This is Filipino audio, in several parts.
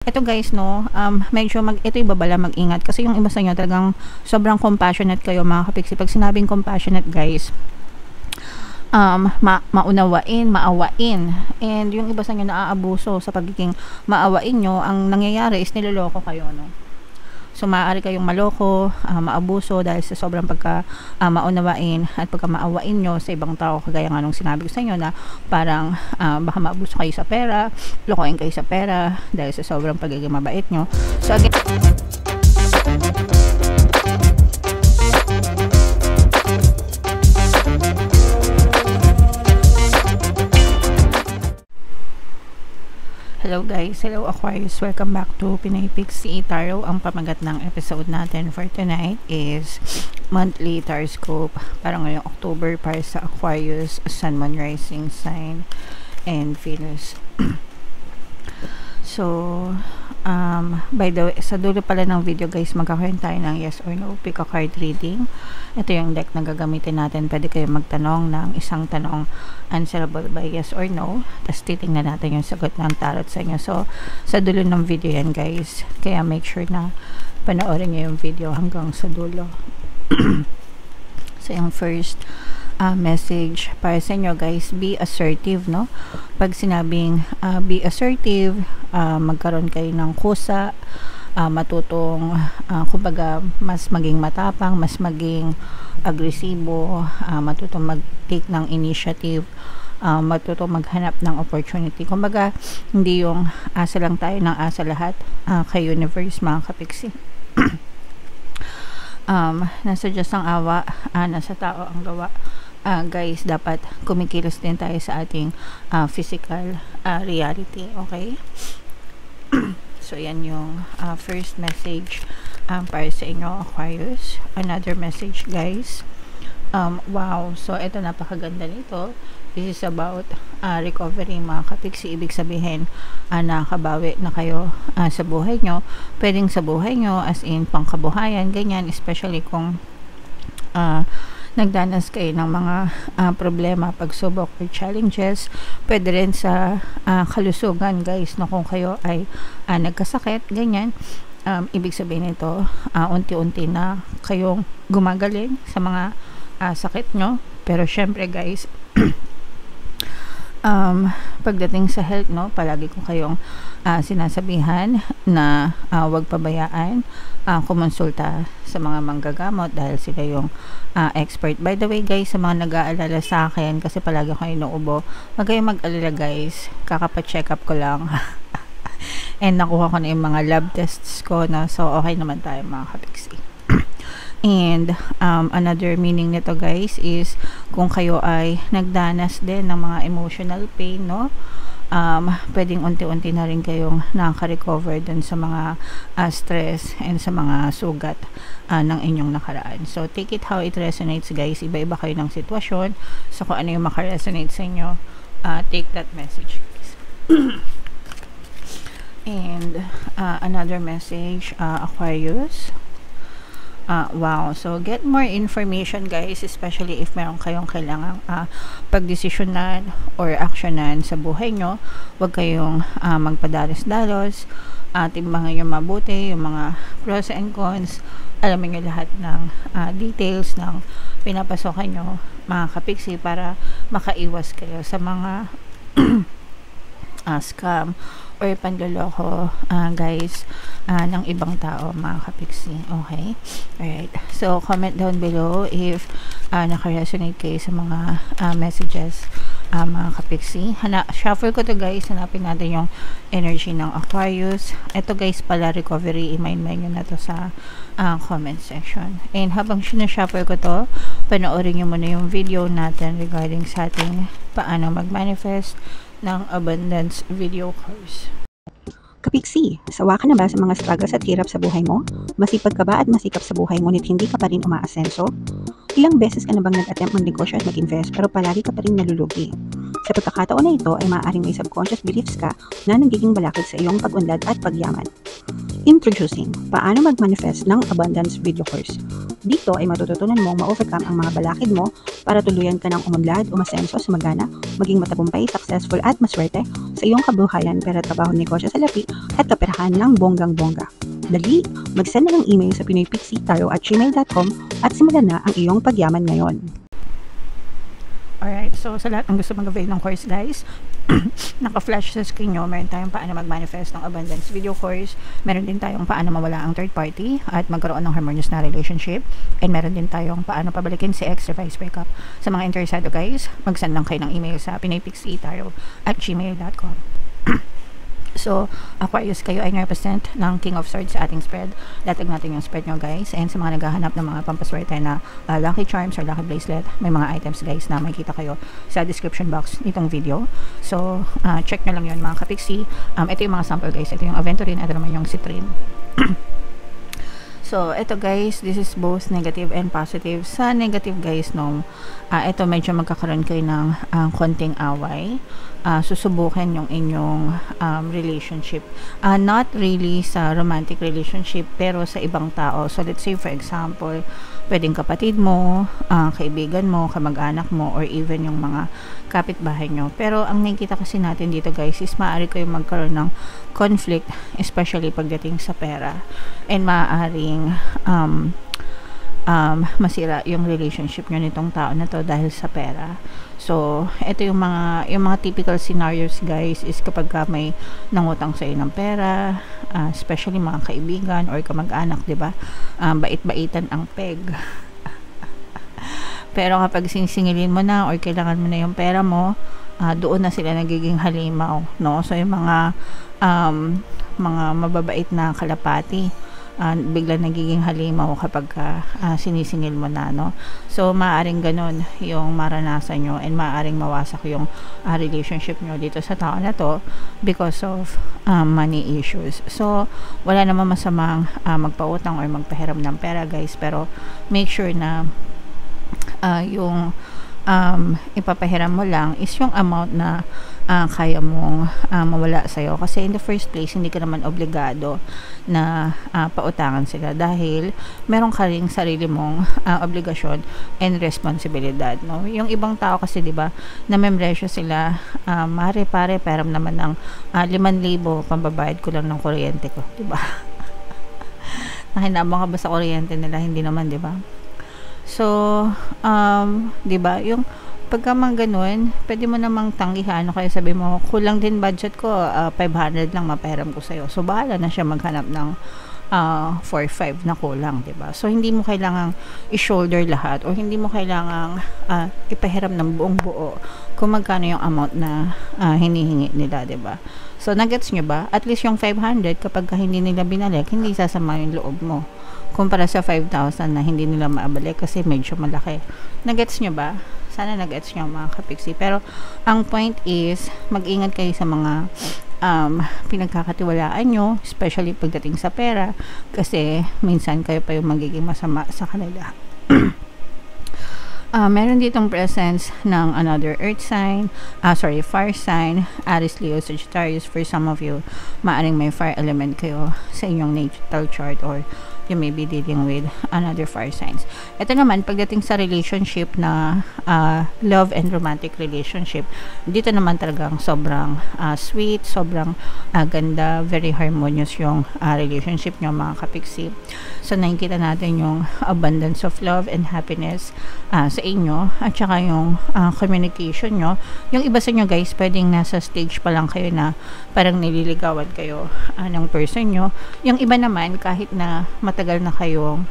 Ito guys, no, medyo ito ibabala mag-ingat kasi yung iba sa inyo talagang sobrang compassionate kayo mga kapiksi. Pag sinabing compassionate guys, maunawain, maawain. And yung iba sa inyo naaabuso sa pagiging maawain nyo, ang nangyayari is niloloko kayo, no? So, maaari kayong maloko, maabuso dahil sa sobrang maunawain at pagka maawain nyo sa ibang tao, kagaya nga nung sinabi ko sa inyo na parang baka maabuso kayo sa pera, lokohin kayo sa pera dahil sa sobrang pagiging mabait nyo. So, again, hello guys, hello Aquarius, welcome back to Pinay Pixie Tarot. Ang pamagat ng episode natin for tonight is monthly horoscope para ngayong October para sa Aquarius, Sun, Moon, Rising sign and Venus. So, by the way, sa dulo pala ng video guys, magkakaroon tayo ng yes or no pick a card reading. Ito yung deck na gagamitin natin. Pwede kayo magtanong ng isang tanong answerable by yes or no, tapos titingnan natin yung sagot ng tarot sa inyo. So, sa dulo ng video yan guys, kaya make sure na panoorin nyo yung video hanggang sa dulo. So, yung first message para sa inyo guys, be assertive, no? Pag sinabing be assertive, magkaroon kayo ng kusa, matutong kumbaga mas maging matapang, mas maging agresibo, matutong mag-take ng initiative, matutong maghanap ng opportunity. Kumbaga hindi yung asa lang tayo ng asa lahat, kay universe mga kapiksi. Nasa Diyos ang awa, nasa tao ang gawa. Guys, dapat kumikilos din tayo sa ating physical reality, okay? So, yan yung first message para sa inyo, Aquarius. Another message, guys. Wow, so ito napakaganda nito. This is about recovery mga kapiksi. Ibig sabihin, nakabawi na kayo sa buhay nyo. Pwedeng sa buhay nyo, as in pangkabuhayan, ganyan, especially kung nagdanas kayo ng mga problema, pagsubok or challenges. Pwede rin sa kalusugan guys, no, kung kayo ay nagkasakit, ganyan. Ibig sabihin nito, unti-unti na kayong gumagaling sa mga sakit nyo. Pero syempre guys, pagdating sa health, no, palagi ko kayong sinasabihan na huwag pabayaan kumonsulta sa mga manggagamot dahil sila yung expert. By the way guys, sa mga nag-aalala sa akin kasi palagi ko inuubo, wag kayong mag-alala guys, kakapa-check up ko lang and nakuha ko na yung mga lab tests ko, no? So okay naman tayo mga kapiksi. And another meaning nito guys is kung kayo ay nagdanas din ng mga emotional pain, no, pwedeng unti-unti na rin kayong nakaka-recover dun sa mga stress and sa mga sugat ng inyong nakaraan. So take it how it resonates guys. Iba-iba kayo ng sitwasyon, so kung ano yung makaresonate sa inyo, take that message guys. And another message, Aquarius. Wow, so get more information guys, especially if meron kayong kailangang pagdesisyonan or actionan sa buhay nyo. Huwag kayong magpadalos-dalos, timbangan yung mabuti, yung mga pros and cons. Alamin nyo lahat ng details ng pinapasokan nyo mga kapiksi para makaiwas kayo sa mga scam or panloloko guys ng ibang tao mga kapiksi, okay? Alright, so comment down below if naka-resonate kayo sa mga messages mga kapiksi. Shuffle ko to guys, hanapin natin yung energy ng Aquarius. Ito guys pala recovery, i-mind nyo na to sa comment section. And habang sinashuffle ko to, panoorin nyo muna yung video natin regarding sa ating paano mag-manifest ng abundance video course. Kapiksi, sawa ka na ba sa mga struggles at hirap sa buhay mo? Masipag ka ba at masikap sa buhay ngunit hindi ka pa rin umaasenso? Ilang beses ka na bang nag-attempt mag-negosyo at mag-invest pero palagi ka pa rin nalulugi? Sa pagkakataon na ito ay maaaring may subconscious beliefs ka na nagiging balakid sa iyong pag-unlad at pagyaman. Introducing, paano mag-manifest ng abundance video course. Dito ay matututunan mong ma-overcome ang mga balakid mo para tuluyan ka ng umunlad, umasenso, sumagana, maging matagumpay, successful at maswerte sa iyong kabuhayan, pera, trabaho, negosyo, salapi at kaperahan ng bonggang-bongga. Dali, mag-send na ng email sa pinoypixie@gmail.com at simulan na ang iyong pagyaman ngayon. Alright, so sa lahat ng gusto mag-avail ng course guys, naka-flash sa screen nyo, meron tayong paano mag-manifest ng abundance video course, meron din tayong paano mawala ang third party at magkaroon ng harmonious na relationship, and meron din tayong paano pabalikin si ex, revise, breakup. Sa mga interesado guys, mag-send lang kayo ng email sa pinoypixie@gmail.com. So, Aquarius, kayo ay represent ng King of Swords sa ating spread. Latag natin yung spread nyo guys. And sa mga naghahanap ng mga pampaswerte na lucky charms or lucky bracelet, may mga items guys na makikita kayo sa description box nitong video. So, check nyo lang yun mga kapixie. Ito yung mga sample guys. Ito yung aventurine, ito naman yung citrine. So, ito guys, this is both negative and positive. Sa negative guys, ito medyo magkakaroon kayo ng konting away. Susubukan yung inyong relationship. Not really sa romantic relationship, pero sa ibang tao. So, let's say for example, pwedeng kapatid mo, kaibigan mo, kamag-anak mo, or even yung mga kapitbahay nyo. Pero ang nakikita kasi natin dito guys is maaari kayo magkaroon ng conflict, especially pagdating sa pera. And maaaring masira yung relationship nyo nitong tao na to dahil sa pera. So, ito yung mga typical scenarios guys is kapag may nangutang sa'yo ng pera, especially mga kaibigan or kamag-anak, diba? Bait-baitan ang peg. Pero kapag sinisingilin mo na or kailangan mo na yung pera mo, doon na sila nagiging halimaw, no? So, yung mga mababait na kalapati, bigla nagiging halimaw kapag sinisingil mo na, no? So, maaaring ganun yung maranasan nyo and maaaring mawasak yung relationship nyo dito sa tao na to because of money issues. So, wala naman masamang magpautang or magpahiram ng pera guys, pero make sure na yung ipapahiram mo lang is yung amount na kaya mong mawala sa'yo. Kasi in the first place, hindi ka naman obligado na pautangan sila dahil meron ka ring sarili mong obligasyon and responsibilidad, no? Yung ibang tao kasi, diba, na membresyo sila, mare pare, peram naman ng 5,000, pambabayad ko lang ng kuryente ko, diba? Nakinabang ka ba sa kuryente nila? Hindi naman, diba? So, diba, yung pagka mga ganun, pwede mo namang tanggihan, kaya sabi mo, kulang din budget ko, 500 lang mapahiram ko sa'yo. So, bahala na siya maghanap ng 4-5 na kulang, diba? So, hindi mo kailangang i-shoulder lahat or hindi mo kailangang ipahiram ng buong buo kung magkano yung amount na hinihingi nila, diba? So, nagets nyo ba? At least yung 500, kapag hindi nila binalik, hindi sasama yung loob mo kumpara sa 5,000 na hindi nila maabalik kasi medyo malaki. Nagets nyo ba? Sana nagets nyo mga kapixie. Pero ang point is, mag-ingat kayo sa mga pinagkakatiwalaan nyo, especially pagdating sa pera, kasi minsan kayo pa yung magiging masama sa kanila. Meron ditong presence ng another earth sign, fire sign, Aries, Leo, Sagittarius. For some of you, maaring may fire element kayo sa inyong natal chart or you may be dealing with another fire signs. Ito naman, pagdating sa relationship na love and romantic relationship, dito naman talagang sobrang sweet, sobrang ganda, very harmonious yung relationship nyo mga kapixie. So, nakikita natin yung abundance of love and happiness sa inyo at saka yung communication nyo. Yung iba sa inyo guys, pwedeng nasa stage pa lang kayo na parang nililigawan kayo ng person nyo. Yung iba naman, kahit na matagal na kayong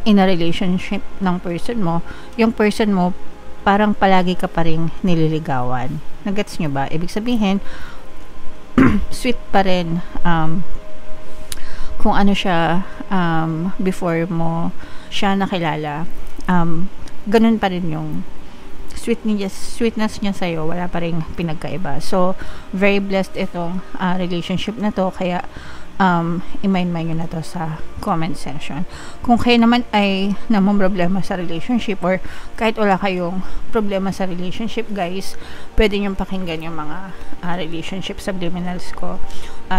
in a relationship ng person mo, yung person mo parang palagi ka pa rin nililigawan. Nagets nyo ba? Ibig sabihin, sweet pa rin kung ano siya before mo siya nakilala, ganun pa rin yung sweetness niya sa'yo, wala pa rin pinagkaiba. So, very blessed itong relationship na to, kaya i-mind nyo na to sa comment section. Kung kayo naman ay namang problema sa relationship or kahit wala kayong problema sa relationship guys, pwede nyo pakinggan yung mga relationship subliminals ko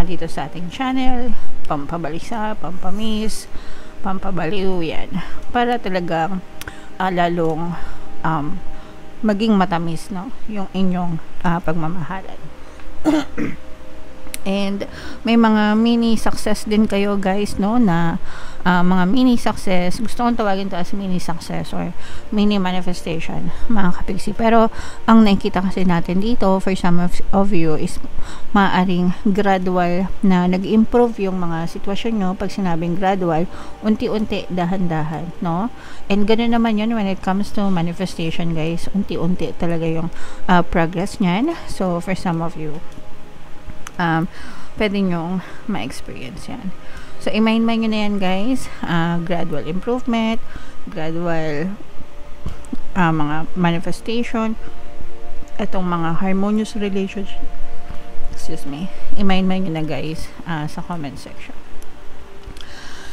dito sa ating channel, pampabalisa, pampamiss, pampabaliw yan. Para talagang lalong maging matamis, no? Yung inyong pagmamahalan. And may mga mini success din kayo guys, no, na mga mini success, gusto kong tawagin to as mini success or mini manifestation, mga kapigsi. Pero ang nakikita kasi natin dito for some of you is maaring gradual na nag-improve yung mga sitwasyon nyo. Pag sinabing gradual, unti-unti, dahan-dahan, no? And ganoon naman yun when it comes to manifestation guys, unti-unti talaga yung progress nyan. So for some of you, pwede nyong ma-experience yan. So, i-mind nyo na yan guys, gradual improvement, gradual mga manifestation, itong mga harmonious relationship, excuse me, i-mind nyo na guys sa comment section.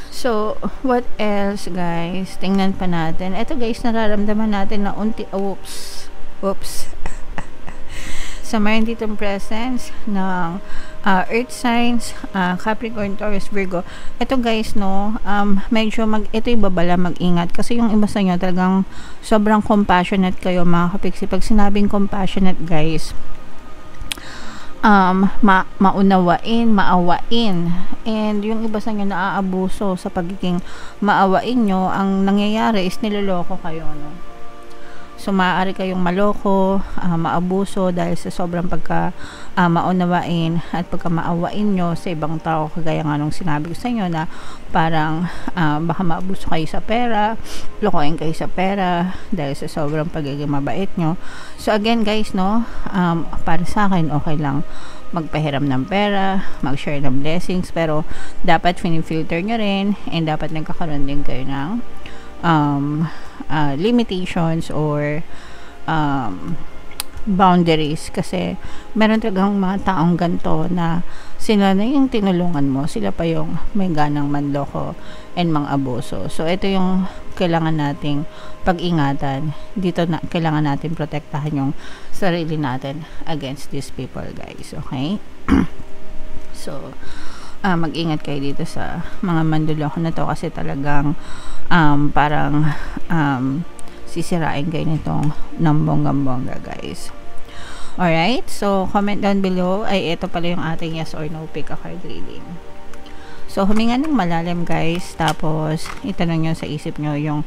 So, what else guys? Tingnan pa natin. Ito guys, nararamdaman natin na oops. So, mayroon ditong presence ng earth signs, Capricorn, Taurus, Virgo. Ito guys, no, medyo ito ibabala, mag-ingat. Kasi yung iba sa inyo, talagang sobrang compassionate kayo, mga kapiksi. Pag sinabing compassionate, guys, maunawain, maawain. And yung iba sa inyo naaabuso sa pagiging maawain nyo, ang nangyayari is niloloko kayo, no? So, maaari kayong maloko, maabuso dahil sa sobrang maunawain at pagka maawain nyo sa ibang tao, kagaya nga nung sinabi ko sa inyo na parang baka maabuso kayo sa pera, lokohin kayo sa pera dahil sa sobrang pagiging mabait nyo. So, again guys, no, para sa akin, okay lang magpahiram ng pera, mag-share ng blessings, pero dapat filter nyo rin and dapat nagkakaroon din kayo ng limitations or boundaries, kasi meron talagang mga taong ganito na sila na yung tinulungan mo, sila pa yung may ganang manloko and mga abuso. So ito yung kailangan nating pag-ingatan dito, na kailangan natin protektahan yung sarili natin against these people guys, okay? So mag-ingat kayo dito sa mga manduloko na to, kasi talagang parang sisirain kayo nitong nambongga guys. Alright, so comment down below. Ay, ito pala yung ating yes or no pick a card reading. So huminga ng malalim guys, tapos itanong nyo sa isip nyo yung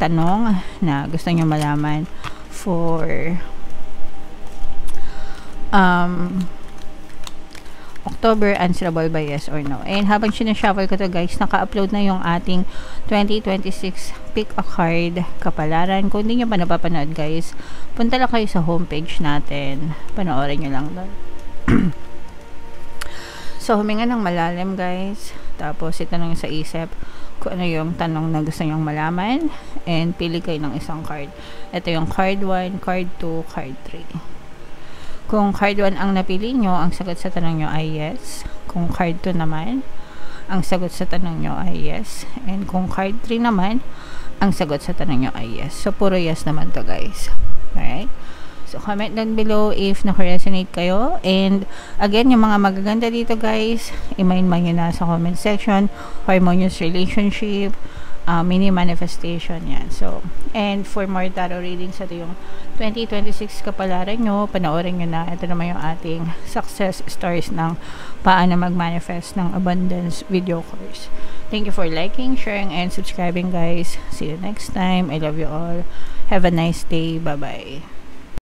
tanong na gusto nyo malaman for October, answerable by yes or no. And habang sinashuffle ko to guys, naka-upload na yung ating 2026 pick a card kapalaran. Kung hindi nyo pa napapanood guys, punta lang kayo sa homepage natin, panoorin nyo lang doon. So huminga ng malalim guys, tapos itanong sa isip kung ano yung tanong na gusto nyong malaman, and pili kayo ng isang card. Ito yung card 1, card 2, card 3. Kung card 1 ang napili nyo, ang sagot sa tanong nyo ay yes. Kung card 2 naman, ang sagot sa tanong nyo ay yes. And kung card 3 naman, ang sagot sa tanong nyo ay yes. So, puro yes naman to guys. Alright? So, comment down below if naka-resonate kayo. And, again, yung mga magaganda dito guys, i-mind nyo na sa comment section. Harmonious relationship, mini manifestation, yan. So, and for more tarot readings, ito yung 2026 kapalaran nyo, panoorin nyo na. Ito naman yung ating success stories ng paano mag-manifest ng abundance video course. Thank you for liking, sharing, and subscribing guys. See you next time. I love you all. Have a nice day. Bye-bye.